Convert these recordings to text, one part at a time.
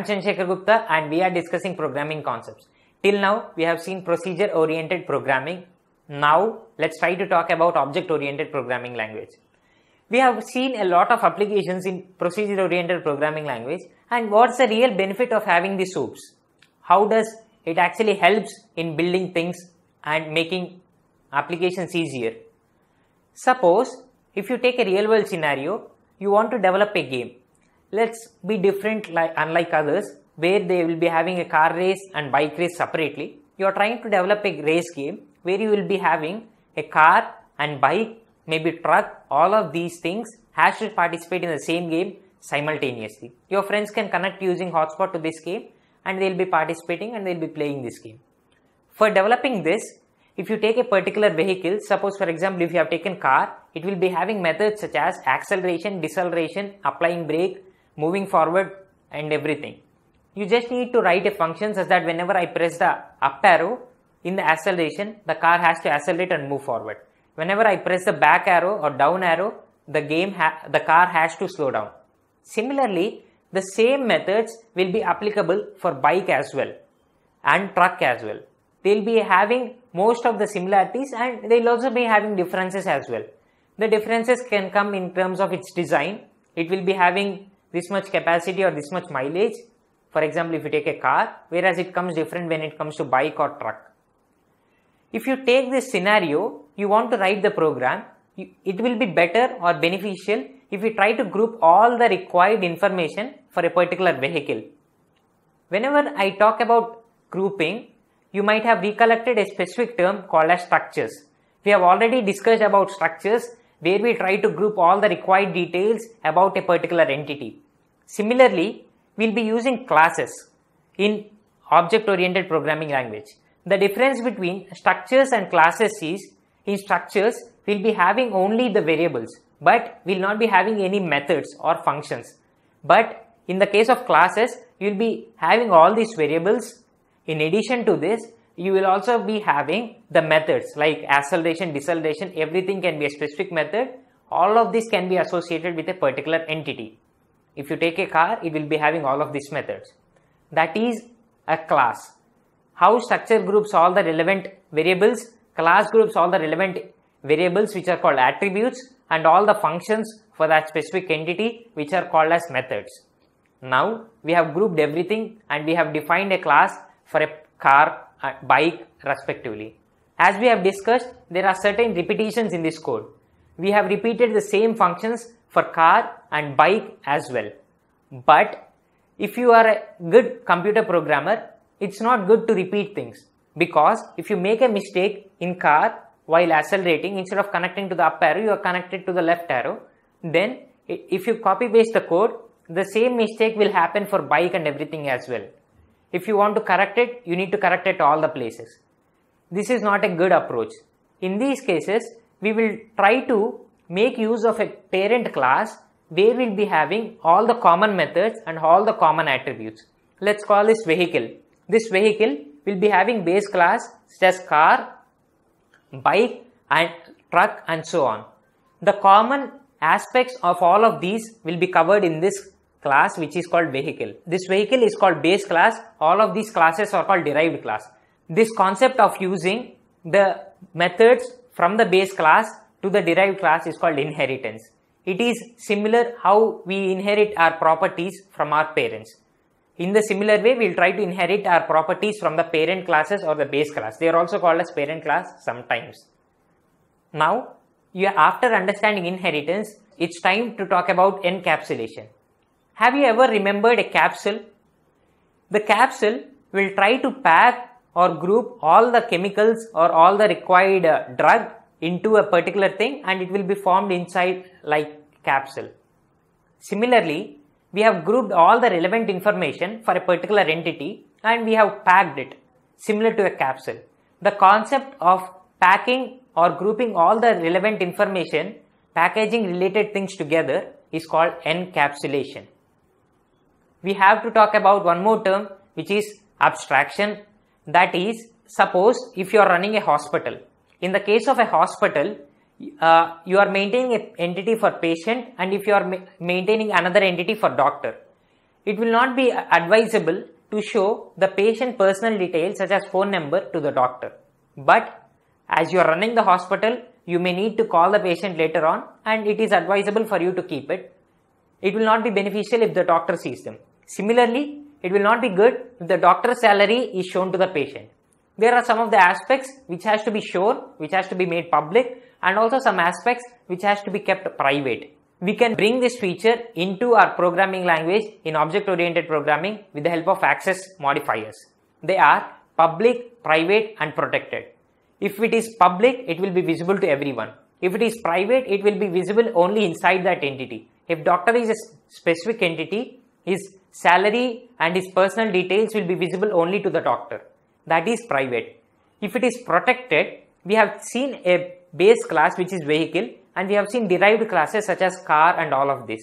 Chandrasekhar Gupta and we are discussing programming concepts. Till now, we have seen procedure-oriented programming. Now, let's try to talk about object-oriented programming language. We have seen a lot of applications in procedure-oriented programming language, and what's the real benefit of having the SOAPs? How does it actually helps in building things and making applications easier? Suppose, if you take a real-world scenario, you want to develop a game. Let's be different unlike others, where they will be having a car race and bike race separately. You are trying to develop a race game where you will be having a car and bike, maybe truck, all of these things has to participate in the same game simultaneously. Your friends can connect using hotspot to this game and they will be participating and they will be playing this game. For developing this, if you take a particular vehicle, suppose for example if you have taken car, it will be having methods such as acceleration, deceleration, applying brake, moving forward and everything. You just need to write a function such that whenever I press the up arrow in the acceleration, the car has to accelerate and move forward. Whenever I press the back arrow or down arrow, the car has to slow down. Similarly, the same methods will be applicable for bike as well and truck as well. They will be having most of the similarities and they will also be having differences as well. The differences can come in terms of its design. It will be having this much capacity or this much mileage. For example, if you take a car, whereas it comes different when it comes to bike or truck. If you take this scenario, you want to write the program, it will be better or beneficial if you try to group all the required information for a particular vehicle. Whenever I talk about grouping, you might have recollected a specific term called as structures. We have already discussed about structures where we try to group all the required details about a particular entity. Similarly, we will be using classes in object-oriented programming language. The difference between structures and classes is, in structures, we will be having only the variables, but we will not be having any methods or functions. But in the case of classes, you will be having all these variables. In addition to this, you will also be having the methods like acceleration, deceleration, everything can be a specific method. All of this can be associated with a particular entity. If you take a car, it will be having all of these methods. That is a class. How structure groups all the relevant variables, class groups all the relevant variables which are called attributes and all the functions for that specific entity which are called as methods. Now we have grouped everything and we have defined a class for a car, bike respectively. As we have discussed, there are certain repetitions in this code. We have repeated the same functions for car and bike as well. But if you are a good computer programmer, it's not good to repeat things, because if you make a mistake in car while accelerating, instead of connecting to the up arrow, you are connected to the left arrow. Then if you copy paste the code, the same mistake will happen for bike and everything as well. If you want to correct it, you need to correct it all the places. This is not a good approach. In these cases, we will try to make use of a parent class where we will be having all the common methods and all the common attributes. Let's call this vehicle. This vehicle will be having base class such as car, bike and truck and so on. The common aspects of all of these will be covered in this class which is called vehicle. This vehicle is called base class. All of these classes are called derived class. This concept of using the methods from the base class to the derived class is called inheritance. It is similar how we inherit our properties from our parents. In the similar way, we will try to inherit our properties from the parent classes or the base class. They are also called as parent class sometimes. Now, after understanding inheritance, it's time to talk about encapsulation. Have you ever remembered a capsule? The capsule will try to pack or group all the chemicals or all the required drug into a particular thing and it will be formed inside like capsule. Similarly, we have grouped all the relevant information for a particular entity and we have packed it similar to a capsule. The concept of packing or grouping all the relevant information, packaging related things together is called encapsulation. We have to talk about one more term which is abstraction. That is, suppose if you are running a hospital. In the case of a hospital, you are maintaining an entity for patient and if you are maintaining another entity for doctor. it will not be advisable to show the patient personal details such as phone number to the doctor. But as you are running the hospital, you may need to call the patient later on, and it is advisable for you to keep it. It will not be beneficial if the doctor sees them. Similarly, it will not be good if the doctor's salary is shown to the patient. There are some of the aspects which has to be shown, which has to be made public, and also some aspects which has to be kept private. We can bring this feature into our programming language in object-oriented programming with the help of access modifiers. They are public, private, and protected. If it is public, it will be visible to everyone. If it is private, it will be visible only inside that entity. If doctor is a specific entity, his salary and his personal details will be visible only to the doctor. That is private. If it is protected, we have seen a base class which is vehicle, and we have seen derived classes such as car and all of this.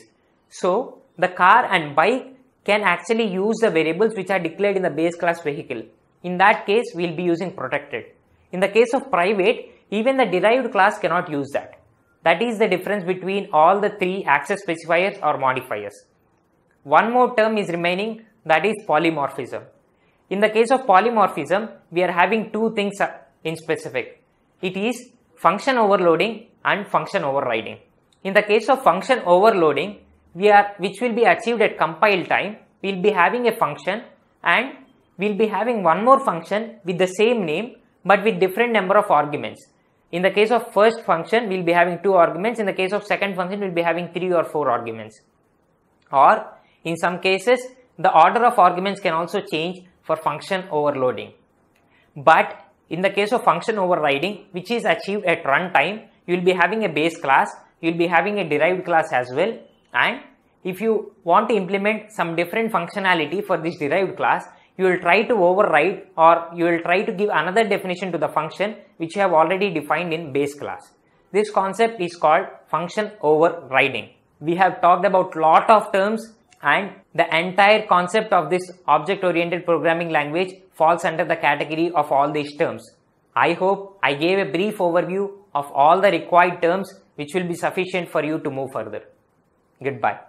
So the car and bike can actually use the variables which are declared in the base class vehicle. In that case, we will be using protected. In the case of private, even the derived class cannot use that. That is the difference between all the three access specifiers or modifiers. One more term is remaining, that is polymorphism. In the case of polymorphism, we are having two things in specific. It is function overloading and function overriding. In the case of function overloading, which will be achieved at compile time, we will be having a function, and we will be having one more function with the same name but with different number of arguments. In the case of first function, we will be having 2 arguments. In the case of second function, we will be having 3 or 4 arguments. Or in some cases, the order of arguments can also change for function overloading. But in the case of function overriding, which is achieved at runtime, you will be having a base class, you will be having a derived class as well, and if you want to implement some different functionality for this derived class, you will try to override, or you will try to give another definition to the function which you have already defined in base class. This concept is called function overriding. We have talked about lot of terms, and the entire concept of this object-oriented programming language falls under the category of all these terms. I hope I gave a brief overview of all the required terms which will be sufficient for you to move further. Goodbye.